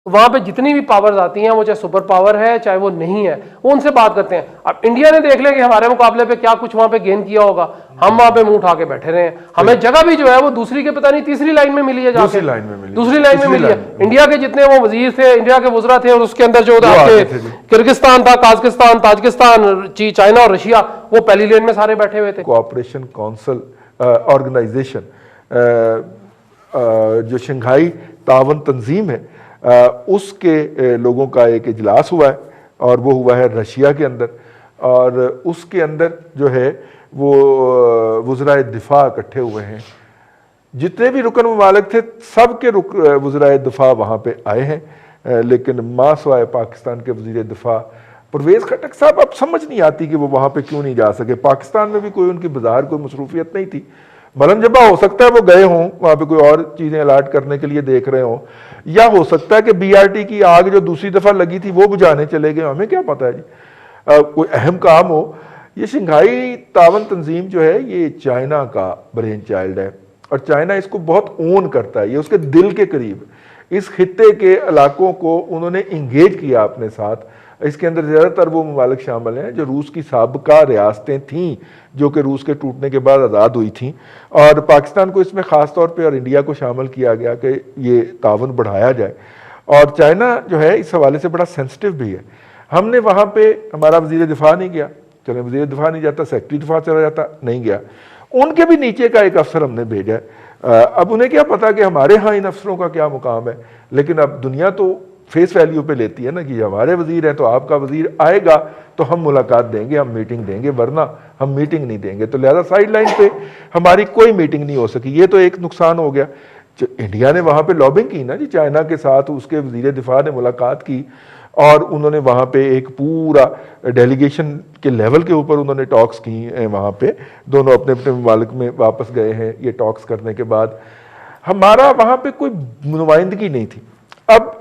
वहां पे जितनी भी पावर्स आती हैं, वो चाहे सुपर पावर है चाहे वो नहीं है, वो उनसे बात करते हैं। अब इंडिया ने देख ले कि हमारे मुकाबले पे क्या कुछ वहां पे गेन किया होगा, हम वहां पे मुंह उठा के बैठे रहे हैं। हमें जगह भी जो है वो दूसरी के पता नहीं तीसरी लाइन में मिली है, जाके दूसरी लाइन में मिली है। इंडिया के जितने वो वजीर थे, इंडिया के वुज़रा थे, और उसके अंदर जो किर्गिस्तान था, काजकिस्तान, ताजिकिस्तान, चाइना और रशिया, वो पहली लेन में सारे बैठे हुए थे। कोऑपरेशन काउंसिल ऑर्गेनाइजेशन, जो शंघाई तावन तंजीम है, उसके लोगों का एक इजलास हुआ है, और वो हुआ है रशिया के अंदर। और उसके अंदर जो है वो वज़राए दिफा इकट्ठे हुए हैं। जितने भी रुकन ममालिक थे, सब के वज़राए दिफा वहाँ पे आए हैं, लेकिन मासवाए पाकिस्तान के वज़ीर दिफा परवेज़ खटक साहब, अब समझ नहीं आती कि वो वहाँ पे क्यों नहीं जा सके। पाकिस्तान में भी कोई उनकी बाजार कोई मसरूफियत नहीं थी। मलमजबा हो सकता है वो गए हों, वहाँ पे कोई और चीज़ें अलाट करने के लिए देख रहे हों, या हो सकता है कि BRT की आग जो दूसरी दफ़ा लगी थी वो बुझाने चले गए, हमें क्या पता है जी। कोई अहम काम हो। ये शंघाई तावन तंजीम जो है ये चाइना का ब्रेन चाइल्ड है, और चाइना इसको बहुत ओन करता है, ये उसके दिल के करीब। इस खित्ते के इलाकों को उन्होंने इंगेज किया अपने साथ। इसके अंदर ज़्यादातर वो ममालिक शामिल हैं जो रूस की साबिका रियासतें थीं, जो कि रूस के टूटने के बाद आज़ाद हुई थीं, और पाकिस्तान को इसमें ख़ास तौर पे और इंडिया को शामिल किया गया कि ये तावन बढ़ाया जाए। और चाइना जो है इस हवाले से बड़ा सेंसिटिव भी है। हमने वहाँ पे, हमारा वज़ीर दिफा नहीं गया, चले वज़ीर दिफा नहीं जाता, सेक्रेटरी दिफा चला जाता, नहीं गया। उनके भी नीचे का एक अफसर हमने भेजा है। अब उन्हें क्या पता कि हमारे यहाँ इन अफसरों का क्या मुकाम है, लेकिन अब दुनिया तो फेस वैल्यू पे लेती है ना कि हमारे वजीर हैं तो आपका वजीर आएगा तो हम मुलाकात देंगे, हम मीटिंग देंगे, वरना हम मीटिंग नहीं देंगे। तो लिहाजा साइड लाइन पे हमारी कोई मीटिंग नहीं हो सकी। ये तो एक नुकसान हो गया। इंडिया ने वहाँ पे लॉबिंग की ना जी, चाइना के साथ उसके वजीर दिफा ने मुलाकात की, और उन्होंने वहाँ पे एक पूरा डेलीगेशन के लेवल के ऊपर उन्होंने टॉक्स की हैं। वहाँ पे दोनों अपने अपने मुमालिक में वापस गए हैं। ये टॉक्स करने के बाद हमारा वहाँ पे कोई नुमाइंदगी नहीं थी। अब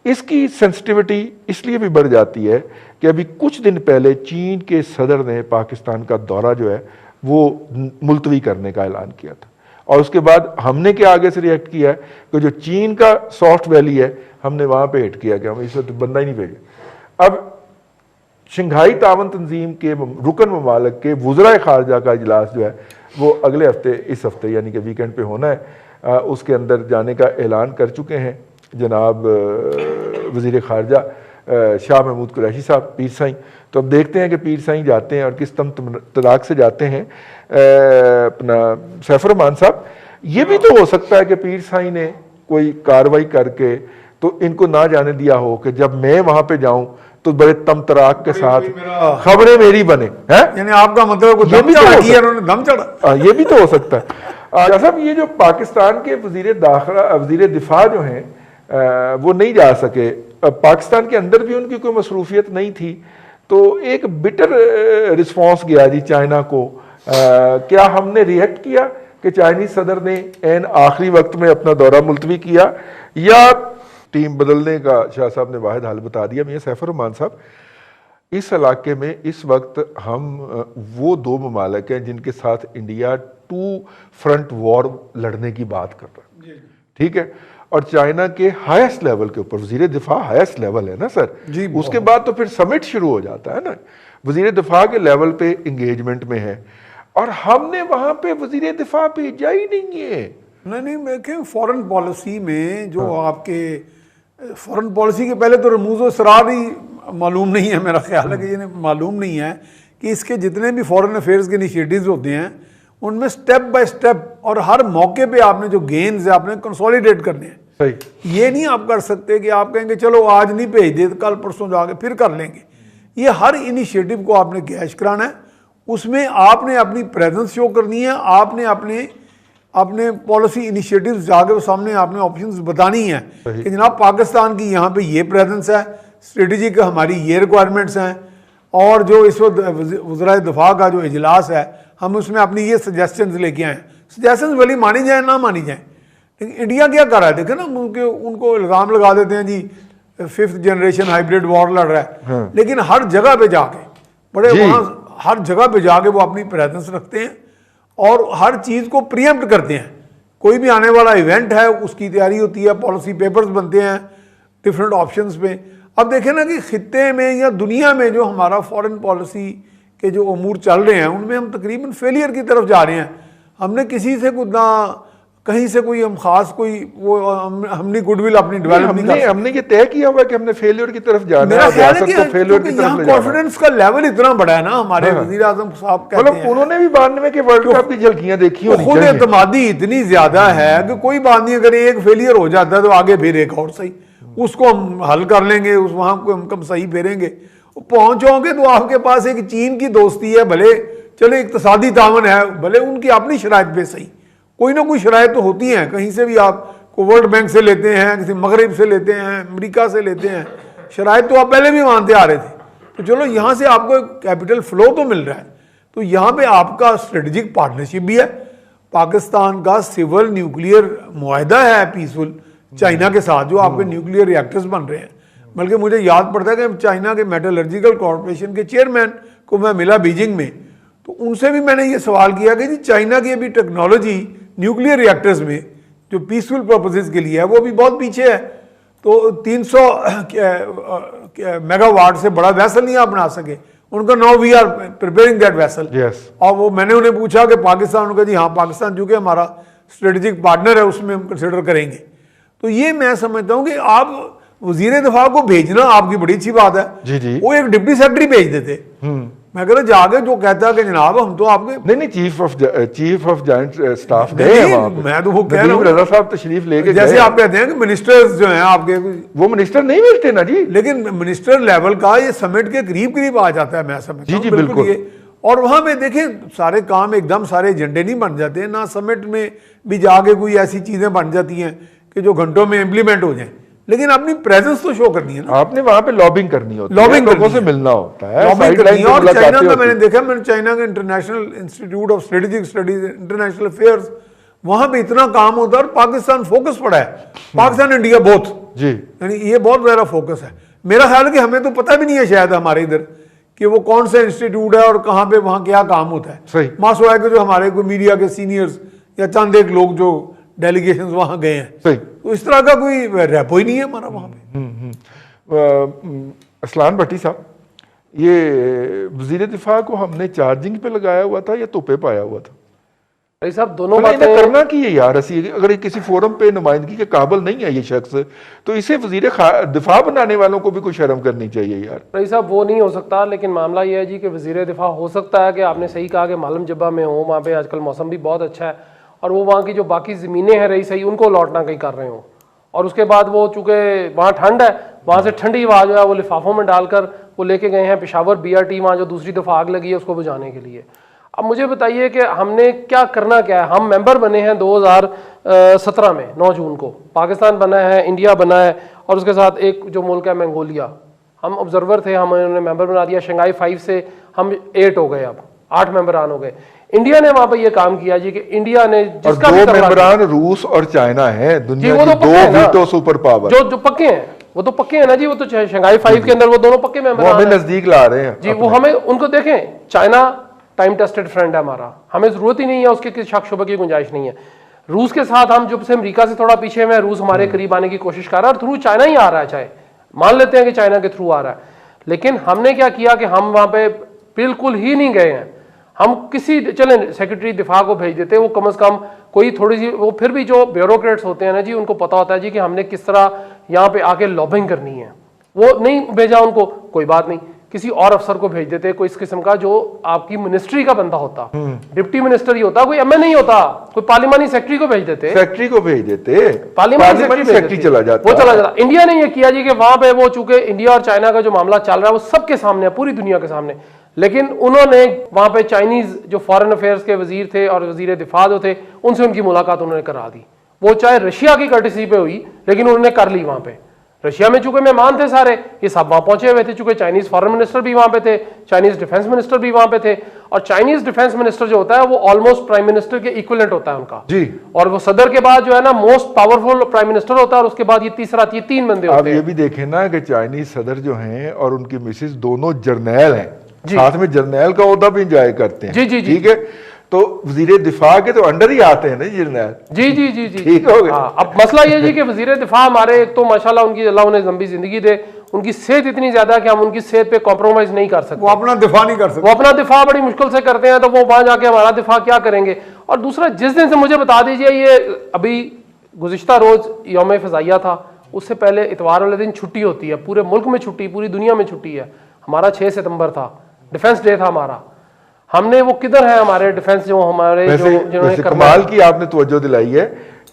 इसकी सेंसिटिविटी इसलिए भी बढ़ जाती है कि अभी कुछ दिन पहले चीन के सदर ने पाकिस्तान का दौरा जो है वो मुलतवी करने का ऐलान किया था, और उसके बाद हमने क्या आगे से रिएक्ट किया है कि जो चीन का सॉफ्ट वैली है हमने वहाँ पे हिट किया कि हम इस वक्त बंदा ही नहीं भेजे। अब शंघाई तावन तंजीम के रुकन ममालिक के वज़राए खारजा का इजलास जो है वो अगले हफ्ते, इस हफ्ते यानी कि वीकेंड पे होना है। उसके अंदर जाने का ऐलान कर चुके हैं जनाब वज़ीर ख़ारजा शाह महमूद कुरैशी साहब, पीर साईं। तो अब देखते हैं कि पीर साईं जाते हैं और किस तराक से जाते हैं। अपना सैफुर रहमान साहब, ये भी तो हो सकता है कि पीर साईं ने कोई कार्रवाई करके तो इनको ना जाने दिया हो कि जब मैं वहाँ पे जाऊँ तो बड़े तमतराक के साथ खबरें मेरी बने हैं। यानी आपका मतलब ये भी तो दम चढ़ा, ये भी तो हो सकता है। साहब ये जो पाकिस्तान के वज़ीर दिफा जो हैं वो नहीं जा सके, पाकिस्तान के अंदर भी उनकी कोई मसरूफियत नहीं थी, तो एक बिटर रिस्पॉन्स गया जी चाइना को। क्या हमने रिएक्ट किया कि चाइनीज सदर ने एन आखिरी वक्त में अपना दौरा मुलतवी किया, या टीम बदलने का शाह साहब ने वाहिद हल बता दिया। मियां सैफुर रहमान साहब, इस इलाके में इस वक्त हम वो दो ममालिक हैं जिनके साथ इंडिया 2 फ्रंट वॉर लड़ने की बात कर रहा है, ठीक है, और चाइना के हाईएस्ट लेवल के ऊपर, वजीर दिफा हाईएस्ट लेवल है ना सर जी, उसके बाद तो फिर समिट शुरू हो जाता है ना, वजीर दिफा के लेवल पे इंगेजमेंट में है, और हमने वहां पे वजीर दिफा भेजा ही नहीं है। नहीं मैं कह फॉरेन पॉलिसी में जो आपके फॉरेन पॉलिसी के पहले तो रमूज़ इसरार ही मालूम नहीं है, मेरा ख्याल है कि जिन्हें मालूम नहीं है कि इसके जितने भी फॉरेन अफेयर्स के इनिशिएटिव्स होते हैं उनमें स्टेप बाय स्टेप और हर मौके पे आपने जो गेन्स है आपने कंसोलिडेट करने हैं। सही, ये नहीं आप कर सकते कि आप कहेंगे चलो आज नहीं भेज दे, कल परसों जाके फिर कर लेंगे। ये हर इनिशिएटिव को आपने कैश कराना है, उसमें आपने अपनी प्रेजेंस शो करनी है, आपने अपने पॉलिसी इनिशिएटिव्स जाके सामने आपने ऑप्शंस बतानी है कि जनाब पाकिस्तान की यहाँ पे ये प्रेजेंस है, स्ट्रेटजिक हमारी ये रिक्वायरमेंट्स हैं, और जो इस वक्त वज़राए दिफा का जो इजलास है हम उसमें अपनी ये सजेशंस लेके आए। सजेशंस भले मानी जाए ना मानी जाए, लेकिन इंडिया क्या कर रहा है देखें ना, उनको इल्ज़ाम लगा देते हैं जी 5th जनरेशन हाइब्रिड वॉर लड़ रहा है, हाँ। लेकिन हर जगह पे जाके बड़े वहाँ हर जगह पे जाके वो अपनी प्रेजेंस रखते हैं और हर चीज़ को प्रीएम्प्ट करते हैं। कोई भी आने वाला इवेंट है उसकी तैयारी होती है, पॉलिसी पेपर्स बनते हैं, डिफरेंट ऑप्शंस पे। अब देखें ना कि खित्ते में या दुनिया में जो हमारा फॉरेन पॉलिसी के जो अमूर चल रहे हैं उनमें हम तकरीबन फेलियर की तरफ जा रहे हैं। हमने किसी से कुछ ना कहीं से कोई हम खास कोई वो हमने गुडविल अपनी डेवलप नहीं कर हमने ये तय किया हुआ है कि हमने फेलियर की तरफ जाना मेरा है, ख्याल है रियासत को फेलियर की कि तरफ यहाँ ले जाना है। कॉन्फिडेंस का लेवल इतना बड़ा है ना, हमारे वजीर आजम साहब कहते मतलब हैं उन्होंने भी 92 के वर्ल्ड कप की झलकियां देखी होनी खुद चाहिए। एतमादी इतनी ज्यादा है कि कोई बात नहीं, अगर एक फेलियर हो जाता है तो आगे फिर एक और सही, उसको हम हल कर लेंगे, उस वहां को हम सही फेरेंगे। पहुंचोगे तो आपके पास एक चीन की दोस्ती है, भले चले इक्तसादी तावन है, भले उनकी अपनी शराइत पे सही, कोई ना कोई शराइत तो होती हैं, कहीं से भी आप को वर्ल्ड बैंक से लेते हैं, किसी मगरब से लेते हैं, अमेरिका से लेते हैं, शराइत तो आप पहले भी मानते आ रहे थे। तो चलो यहाँ से आपको कैपिटल फ्लो तो मिल रहा है, तो यहाँ पे आपका स्ट्रेटेजिक पार्टनरशिप भी है। पाकिस्तान का सिविल न्यूक्लियर मुआहदा है पीसफुल चाइना के साथ, जो आपके न्यूक्लियर रिएक्टर्स बन रहे हैं। बल्कि मुझे याद पड़ता है कि चाइना के मेटलर्जिकल कॉरपोरेशन के चेयरमैन को मैं मिला बीजिंग में, तो उनसे भी मैंने ये सवाल किया कि जी चाइना की अभी टेक्नोलॉजी न्यूक्लियर रिएक्टर्स में जो पीसफुल पर्पसेस के लिए है वो भी बहुत पीछे है। तो 300 मेगावाट से बड़ा वैसल नहीं आप बना सके। उनका now we are preparing that vessel. और वो मैंने उन्हें पूछा कि पाकिस्तान, उनका जी हाँ पाकिस्तान चूंकि हमारा स्ट्रेटेजिक पार्टनर है उसमें हम कंसिडर करेंगे। तो ये मैं समझता हूँ कि आप वजीर दिफा को भेजना आपकी बड़ी अच्छी बात है। जी जी। वो एक डिप्टी सेक्रेटरी भेज देते, मैं कह रहा जाके जो कहता है कि जनाब हम तो आपके नहीं चीफ ऑफ जॉइंट स्टाफ गए हैं वहां पे। मैं तो वो कह रहा हूँ रजा साहब तशरीफ लेके जैसे गए। आप कहते हैं कि मिनिस्टर्स जो हैं आपके, वो मिनिस्टर नहीं मिलते ना जी, लेकिन मिनिस्टर लेवल का ये समिट के करीब करीब आ जाता है, मैं समझता जी हूं जी बिल्कुल बिल्कुल। ये। और वहां पे देखें सारे काम एकदम सारे एजेंडे नहीं बन जाते ना, समिट में भी जाके कोई ऐसी चीजें बन जाती हैं कि जो घंटों में इम्प्लीमेंट हो जाए, लेकिन अपनी प्रेजेंस तो शो करनी है ना। आपने वहां पे लॉबिंग करनी होती है, लॉबिंग लोगों से मिलना होता है, लॉबिंग करनी है। और मुलाकातें चाइना का होती मैंने हैं। देखा, मैंने चाइना के international institute of strategic studies international affairs, वहां पे इतना काम होता है और पाकिस्तान फोकस पड़ा है, पाकिस्तान इंडिया बोथ जी, यानी ये बहुत बड़ा फोकस है। मेरा ख्याल है कि हमें तो पता भी नहीं है शायद हमारे इधर कि वो कौन सा इंस्टीट्यूट है और कहाँ पे वहाँ क्या काम होता है। सही। मासो है कि जो हमारे कोई मीडिया के सीनियर्स या चंद एक लोग जो डेलीगेशन वहाँ गए हैं, सही। तो इस तरह का कोई रेपो ही नहीं है हमारा वहाँ पे। असलान भट्टी साहब, ये वजीर दिफा को हमने चार्जिंग पे लगाया हुआ था या तोपे पाया हुआ था? भाई साहब दोनों मतलब इन्हें बातें करना की है यार, अगर ये किसी फोरम पे नुमाइंदगी के काबिल नहीं है ये शख्स, तो इसे वजीर दिफा बनाने वालों को भी कुछ शर्म करनी चाहिए यार। भाई साहब वो नहीं हो सकता, लेकिन मामला ये है जी कि वजीर दिफा हो सकता है कि आपने सही कहा कि मालम जब्बा में हो, वहाँ पे आजकल मौसम भी बहुत अच्छा है और वो वहाँ की जो बाकी ज़मीनें हैं रही सही उनको लौटना कहीं कर रहे हो, और उसके बाद वो चूँकि वहाँ ठंड है, वहाँ से ठंडी हवा जो है वो लिफाफों में डालकर वो लेके गए हैं पेशावर BRT, वहाँ जो दूसरी दफ़ा आग लगी है उसको बुझाने के लिए। अब मुझे बताइए कि हमने क्या करना क्या है। हम मेंबर बने हैं 2017 में 9 जून को, पाकिस्तान बना है, इंडिया बना है और उसके साथ एक जो मुल्क है मंगोलिया, हम ऑब्जर्वर थे, हमें मेंबर बना दिया। शंघाई 5 से हम 8 हो गए, अब 8 मेंबरान हो गए। इंडिया ने वहां पर ये काम किया जी कि इंडिया ने जिसका भी 2 मेंबरान रूस और चाइना है, दुनिया की 2 वीटो सुपर पावर जो पक्के हैं, वो तो पक्के हैं ना जी, वो तो शंघाई 5 के अंदर वो दोनों पक्के मेंबर हमें नजदीक ला रहे हैं जी। वो हमें उनको देखें, चाइना टाइम टेस्टेड फ्रेंड है हमारा, हमें जरूरत ही नहीं है उसके किसी शक शुबे की गुंजाइश नहीं है। रूस के साथ हम जब से अमेरिका से थोड़ा पीछे में, रूस हमारे करीब आने की कोशिश कर रहा है और थ्रू चाइना ही आ रहा है, चाहे मान लेते हैं कि चाइना के थ्रू आ रहा है, लेकिन हमने क्या किया कि हम वहां पे बिल्कुल ही नहीं गए हैं। हम किसी चले सेक्रेटरी दिफा को भेज देते, वो कम से कम कोई थोड़ी सी, वो फिर भी जो ब्यूरोक्रेट्स होते हैं ना जी, उनको पता होता है जी कि हमने किस तरह यहाँ पे आके लॉबिंग करनी है, वो नहीं भेजा उनको, कोई बात नहीं, किसी और अफसर को भेज देते, कोई इस किस्म का जो आपकी मिनिस्ट्री का बंदा होता, डिप्टी मिनिस्टर ही होता, कोई MA नहीं होता, कोई पार्लिमानी सेक्रेटरी को भेज देते, पार्लियामेंट सेक्रेटरी चला जाता, वो चला जाता। इंडिया ने ये किया जी कि वहां पे वो चूंकि इंडिया और चाइना का जो मामला चल रहा है वो सबके सामने है, पूरी दुनिया के सामने, लेकिन उन्होंने वहां पे चाइनीज जो फॉरेन अफेयर्स के वजीर थे और वजीर दिफा जो थे उनसे उनकी मुलाकात उन्होंने करा दी। वो चाहे रशिया की कर्टिसी पे हुई लेकिन उन्होंने कर ली। वहां पे रशिया में चूंकि मेहमान थे सारे, ये सब वहां पहुंचे हुए थे, चूंकि चाइनीज फॉरेन मिनिस्टर भी वहां पे थे, चाइनीज डिफेंस मिनिस्टर भी वहां पे थे, और चाइनीज डिफेंस मिनिस्टर जो होता है वो ऑलमोस्ट प्राइम मिनिस्टर के इक्विवेलेंट होता है उनका जी, और वो सदर के बाद जो है ना मोस्ट पावरफुल प्राइम मिनिस्टर होता है, और उसके बाद ये तीसरा, ये 3 बंदे होते हैं। आप ये भी देखें ना कि चाइनीज सदर जो हैं और उनकी मिसेज दोनों जर्नैल हैं, साथ में जर्नैल का ओहदा भी एंजॉय करते हैं। जी जी जी। ठीक है, तो वजीर दिफा के तो अंडर ही आते हैं ना जी जरनैल। जी जी जी जी ठीक हो गया। हाँ, अब मसला ये जी कि वजीर दिफा हमारे, एक तो माशाल्लाह उनकी अल्लाह उन्हें लंबी जिंदगी दे, उनकी सेहत इतनी ज्यादा कि हम उनकी सेहत पे कॉम्प्रोमाइज नहीं कर सकते। वो अपना दिफा नहीं कर सकते। वो अपना दिफा बड़ी मुश्किल से करते हैं, तो वो वहां जाके हमारा दिफा क्या करेंगे। और दूसरा, जिस दिन से मुझे बता दीजिए, ये अभी गुज़िश्ता रोज यौम फ़ज़ाइया था, उससे पहले इतवार वाले दिन छुट्टी होती है, पूरे मुल्क में छुट्टी, पूरी दुनिया में छुट्टी है। हमारा 6 सितंबर था, डिफेंस डे था हमारा। हमने वो किधर है हमारे डिफेंस जो हमारे जो जिन्होंने वैसे करना कमाल की आपने तवज्जो दिलाई है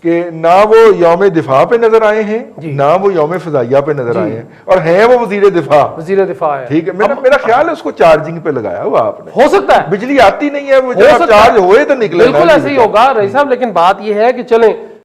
कि ना वो यौम दिफा पे नजर आए हैं, ना वो यौम फ़ज़ाइया पे नजर आए हैं, और हैं वो वजीर दिफा। वजीर दिफा है। ठीक है, मेरा ख्याल है उसको चार्जिंग पे लगाया हुआ आपने। हो सकता है, बिजली आती नहीं है, वो हो जब सकता चार्ज है। होए तो निकले। बिल्कुल ऐसे ही होगा रईस साहब, लेकिन बात यह है कि चलें